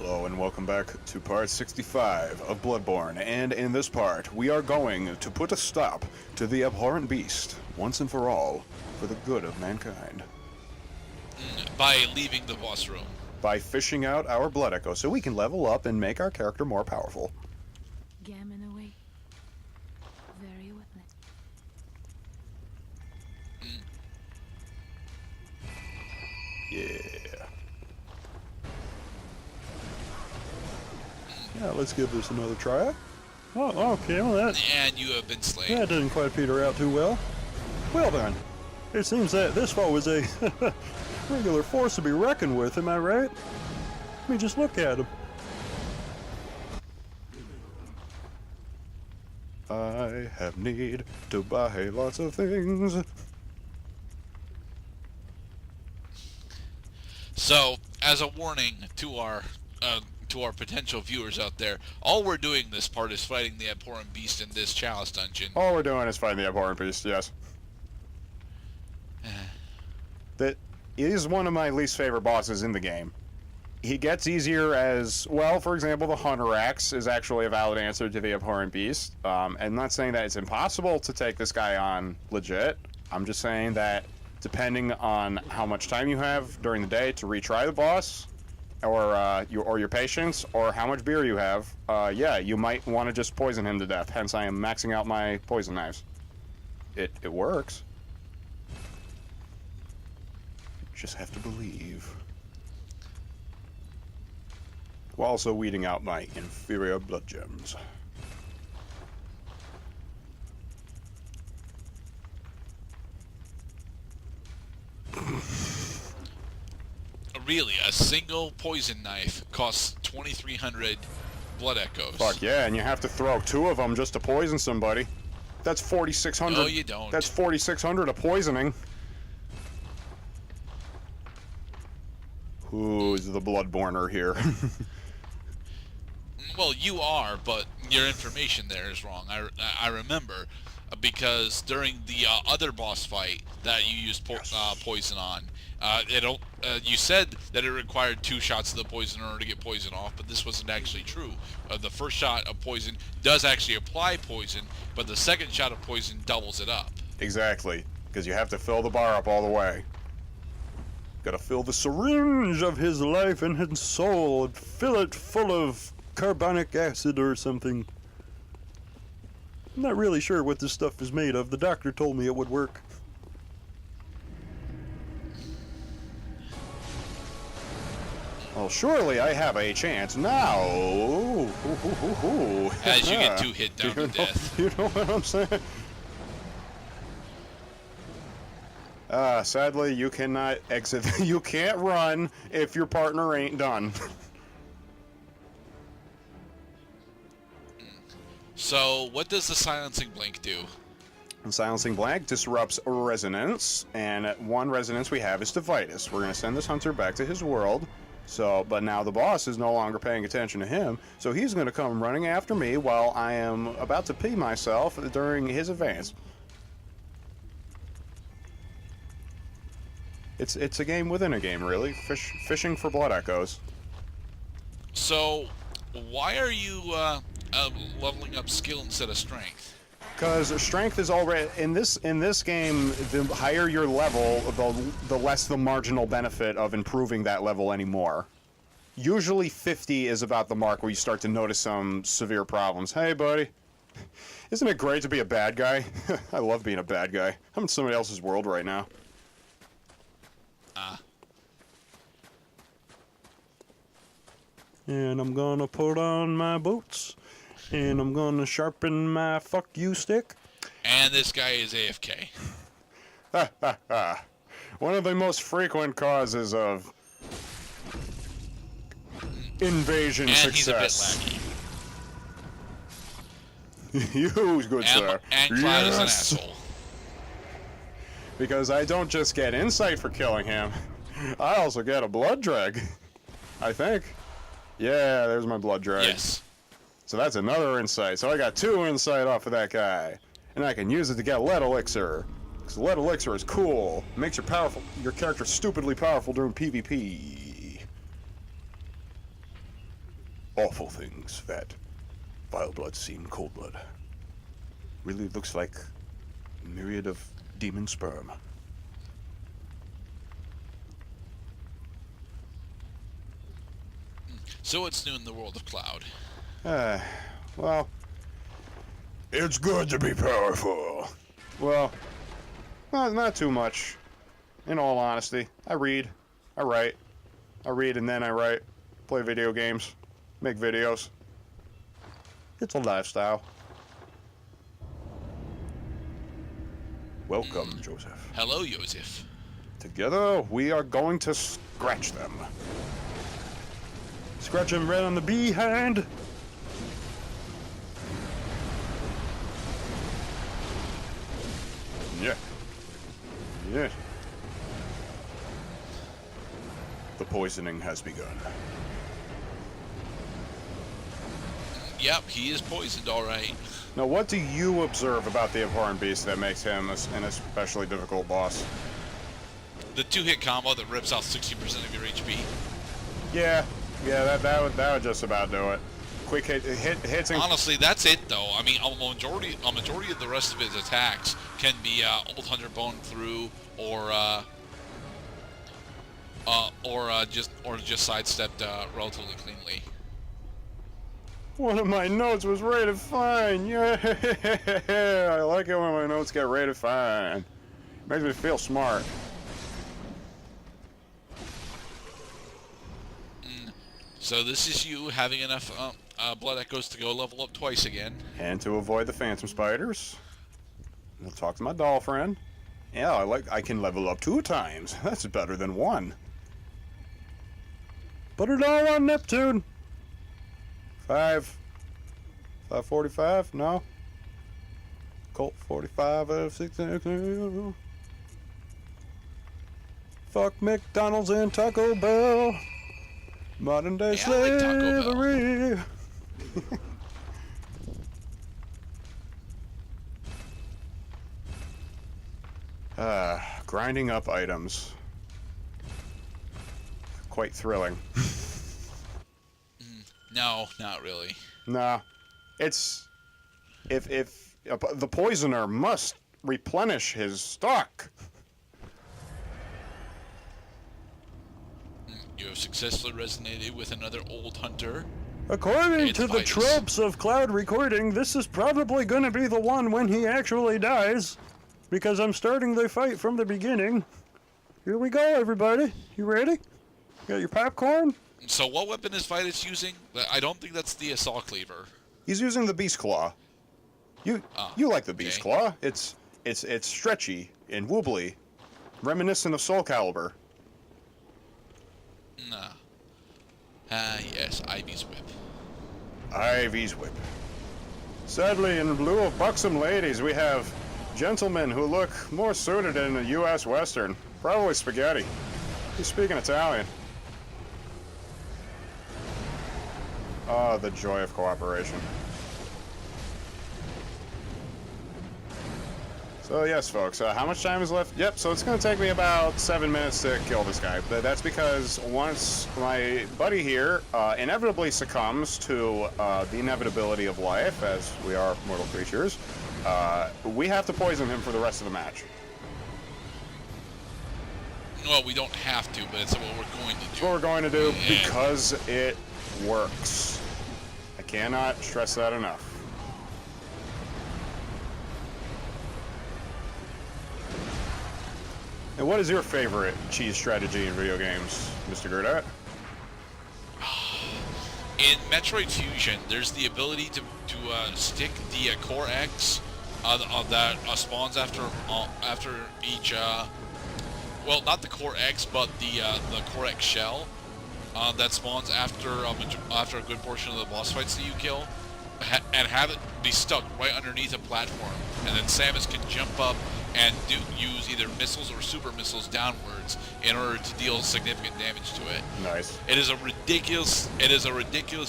Hello and welcome back to part 65 of Bloodborne, and in this part we are going to put a stop to the abhorrent beast once and for all, for the good of mankind. By leaving the boss room. By fishing out our blood echo so we can level up and make our character more powerful. Gammon away. Very well. Yeah. Yeah, let's give this another try. Oh, okay, well that... And you have been slain. That didn't quite peter out too well. Well then, it seems that this foe is a regular force to be reckoned with, am I right? Let me just look at him. I have need to buy lots of things. So, as a warning to our potential viewers out there, all we're doing this part is fighting the abhorrent beast in this chalice dungeon. All we're doing is fighting the abhorrent beast, yes. That is one of my least favorite bosses in the game. He gets easier as, well, for example, the Hunter Axe is actually a valid answer to the abhorrent beast. I'm not saying that it's impossible to take this guy on legit. I'm just saying that depending on how much time you have during the day to retry the boss, or your patience, or how much beer you have, yeah, you might want to just poison him to death. Hence, I am maxing out my poison knives. It works. You just have to believe. While also weeding out my inferior blood gems. Really, a single poison knife costs 2,300 blood echoes. Fuck yeah, and you have to throw 2 of them just to poison somebody. That's 4,600. No, you don't. That's 4,600 of poisoning. Who's the Bloodborner here? Well, you are, but your information there is wrong. I remember, because during the other boss fight that you used poison on, you said that it required 2 shots of the poison in order to get poison off, but this wasn't actually true. The first shot of poison does actually apply poison, but the second shot of poison doubles it up. Exactly, because you have to fill the bar up all the way. Gotta fill the syringe of his life and his soul and fill it full of carbonic acid or something. I'm not really sure what this stuff is made of. The doctor told me it would work. Well, surely I have a chance now. As you get 2 hit down to death. You know what I'm saying? Sadly, you cannot exit. You can't run if your partner ain't done. So, what does the silencing blink do? Silencing Blank disrupts resonance, and 1 resonance we have is to Vitus. We're going to send this hunter back to his world. So, but now the boss is no longer paying attention to him, so he's going to come running after me while I am about to pee myself during his advance. It's a game within a game, really. Fishing for blood echoes. So, why are you leveling up skill instead of strength? Because strength is already in this game. The higher your level, the less the marginal benefit of improving that level anymore. Usually 50 is about the mark where you start to notice some severe problems. Hey, buddy. Isn't it great to be a bad guy? I love being a bad guy. I'm in somebody else's world right now. And I'm gonna put on my boots. And I'm gonna sharpen my fuck you stick. And this guy is AFK. Ha ha ha. One of the most frequent causes of invasion and success. He's a bit laggy. You, good sir. And Cloud is an asshole. Because I don't just get insight for killing him, I also get a blood drag. I think. Yeah, there's my blood drag. Yes. So that's another insight. So I got 2 insight off of that guy. And I can use it to get lead elixir. Because lead elixir is cool. It makes your character stupidly powerful during PvP. awful things that vile blood seen cold blood. Really looks like a myriad of demon sperm. So it's new in the world of Cloud. Well, it's good to be powerful. Well, not too much. In all honesty, I read, I write, I read and then I write, play video games, make videos. It's a lifestyle. Welcome, Joseph. Hello, Joseph. Together, we are going to scratch them. Scratch them right on the behind. Yeah. Yeah. The poisoning has begun. Yep, he is poisoned, all right. Now, what do you observe about the abhorrent beast that makes him an especially difficult boss? The two-hit combo that rips out 60% of your HP. Yeah, that would just about do it. Quick hits and... Honestly, that's it though. I mean, a majority of the rest of his attacks can be Old Hunter Bone through, or just sidestepped relatively cleanly. One of my notes was rated fine. Yeah, I like it when my notes get rated fine. Makes me feel smart. So this is you having enough blood echoes to go level up twice again. And to avoid the phantom spiders, I'll talk to my doll friend. Yeah, I can level up 2 times. That's better than 1. Put it all on Neptune. 545? No. Colt 45 of 6. Fuck McDonald's and Taco Bell. Modern day Yeah, I like Taco Bell. slavery. Grinding up items. Quite thrilling. No, not really. Nah, it's if the poisoner must replenish his stock. You have successfully resonated with another old hunter. According It's to the Vitus. tropes of Cloud recording, this is probably going to be the one when he actually dies, because I'm starting the fight from the beginning. Here we go, everybody. You ready? Got your popcorn? So what weapon is Vitus using? I don't think that's the assault cleaver. He's using the Beast Claw. You like the Beast okay. Claw? It's stretchy and wobbly, reminiscent of Soul Calibur. Nah. Yes, Ivy's whip. Ivy's whip. Sadly, in lieu of buxom ladies, we have gentlemen who look more suited in a U.S. Western. Probably spaghetti. He's speaking Italian. Oh, the joy of cooperation. So yes, folks, how much time is left? Yep, so it's going to take me about 7 minutes to kill this guy. But that's because once my buddy here inevitably succumbs to the inevitability of life, as we are mortal creatures, we have to poison him for the rest of the match. Well, we don't have to, but it's what we're going to do. That's what we're going to do Yeah. because it works. I cannot stress that enough. And what is your favorite cheese strategy in video games, Mr. Gerdat? In Metroid Fusion, there's the ability to stick the Core X that spawns after each. Well, not the Core X, but the Core X shell that spawns after a good portion of the boss fights that you kill, and have it be stuck right underneath a platform, and then Samus can jump up and use either missiles or super missiles downwards in order to deal significant damage to it. Nice. It is a ridiculous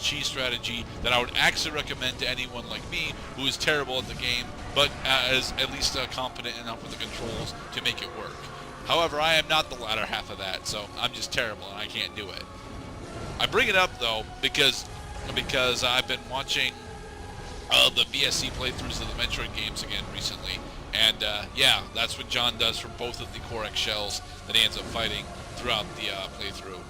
cheese strategy that I would actually recommend to anyone like me who is terrible at the game, but is at least competent enough with the controls to make it work. However, I am not the latter half of that, so I'm just terrible and I can't do it. I bring it up though because because I've been watching the BSC playthroughs of the Metroid games again recently, and yeah, that's what John does for both of the Cortex shells that he ends up fighting throughout the playthrough.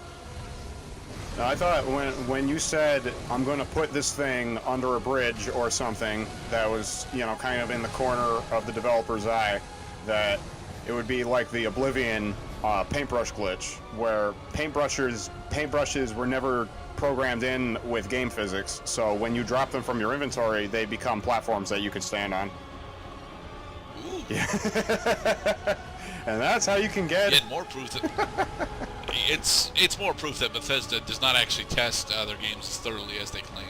Now, I thought when you said I'm going to put this thing under a bridge or something that was, you know, kind of in the corner of the developer's eye, that it would be like the Oblivion paintbrush glitch, where paintbrushes were never programmed in with game physics, so when you drop them from your inventory, they become platforms that you can stand on. Ooh. Yeah. And that's how you can get... Yet more proof that... It's more proof that Bethesda does not actually test their games as thoroughly as they claim.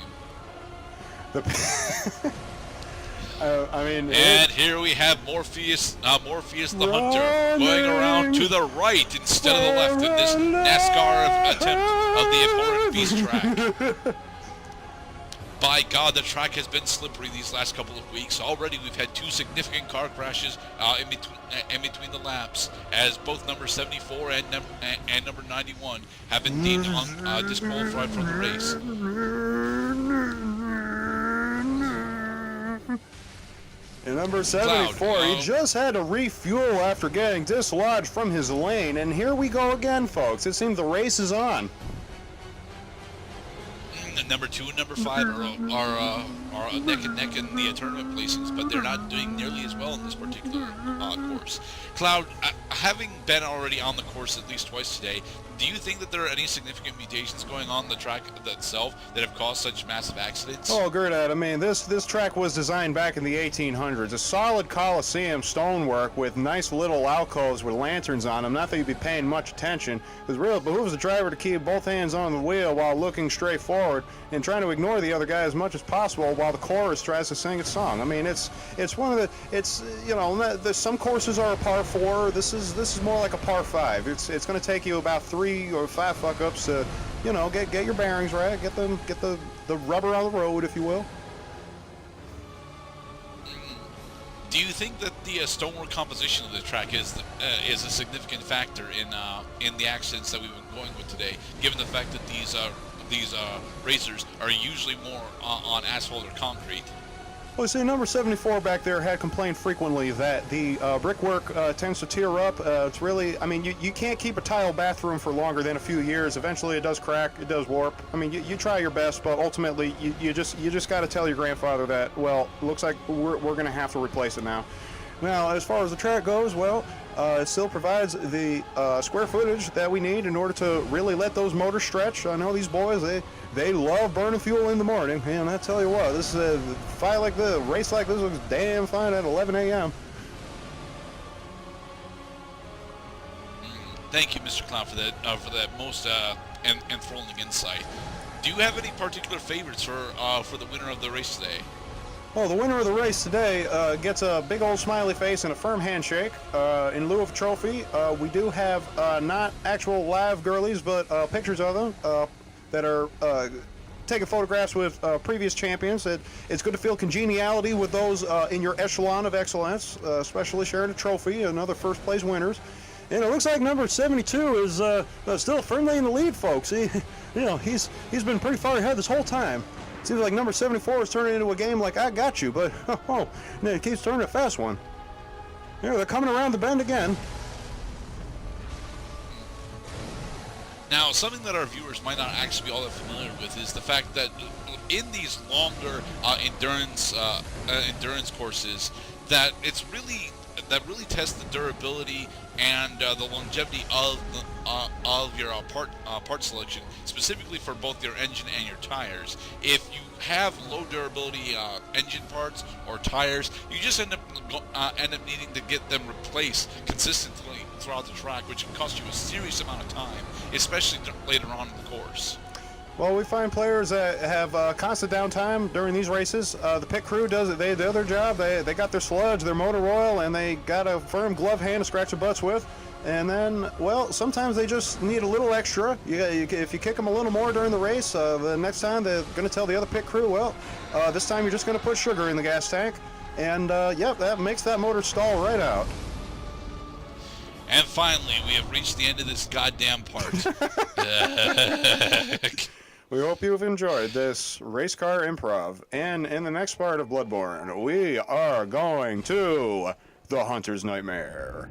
I mean... And here we have Morpheus the Hunter going around to the right instead of the left in this NASCAR attempt of the abhorrent beast track. By God, the track has been slippery these last couple of weeks. Already we've had 2 significant car crashes in between the laps, as both number 74 and number 91 have been deemed disqualified from the race. And number 74, Cloud, he just had to refuel after getting dislodged from his lane, and here we go again, folks. It seems the race is on. Number 2 and number 5 are neck and neck in the tournament placings, but they're not doing nearly as well in this particular course. Cloud, having been already on the course at least twice today, do you think that there are any significant mutations going on the track itself that have caused such massive accidents? Oh, Gerdad, I mean, this track was designed back in the 1800s. A solid Coliseum stonework with nice little alcoves with lanterns on them. Not that you'd be paying much attention. It really behooves the driver to keep both hands on the wheel while looking straight forward and trying to ignore the other guy as much as possible while the chorus tries to sing its song. I mean, it's one of the, it's, you know, some courses are a par 4. This is more like a par 5. It's going to take you about 3 or 5 fuck-ups to, you know, get your bearings right, get the rubber on the road, if you will. Do you think that the stonework composition of the track is a significant factor in the accidents that we've been going with today, given the fact that these racers are usually more on asphalt or concrete? Well, see, number 74 back there had complained frequently that the brickwork tends to tear up. It's really, I mean, you can't keep a tile bathroom for longer than a few years. Eventually it does crack, it does warp. I mean, you try your best, but ultimately you just got to tell your grandfather that, well, it looks like we're going to have to replace it now. Now, as far as the track goes, well, it still provides the square footage that we need in order to really let those motors stretch. I know these boys, they love burning fuel in the morning, and I tell you what, this is a fight like this, a race like this looks damn fine at 11 a.m. Thank you, Mr. Clown, for that most enthralling insight. Do you have any particular favorites for the winner of the race today? Well, the winner of the race today gets a big old smiley face and a firm handshake in lieu of a trophy. We do have not actual live girlies, but pictures of them that are taking photographs with previous champions. It's good to feel congeniality with those in your echelon of excellence, especially sharing a trophy and other first place winners. And it looks like number 72 is still firmly in the lead, folks. He's been pretty far ahead this whole time. Seems like number 74 is turning into a game like I got you, but it keeps turning a fast one. Yeah, they're coming around the bend again. Now, something that our viewers might not actually be all that familiar with is the fact that in these longer endurance courses, that really tests the durability and the longevity of your part selection, specifically for both your engine and your tires. If you have low durability engine parts or tires, you just end up needing to get them replaced consistently throughout the track, which can cost you a serious amount of time, especially later on in the course. Well, we find players that have constant downtime during these races. The pit crew does it. They do their job. They got their sludge, their motor oil, and they got a firm glove hand to scratch their butts with. And then, well, sometimes they just need a little extra. If you kick them a little more during the race, the next time they're going to tell the other pit crew, well, this time you're just going to put sugar in the gas tank. And, yep, that makes that motor stall right out. And finally, we have reached the end of this goddamn part. We hope you've enjoyed this race car improv. And in the next part of Bloodborne, we are going to the Hunter's Nightmare.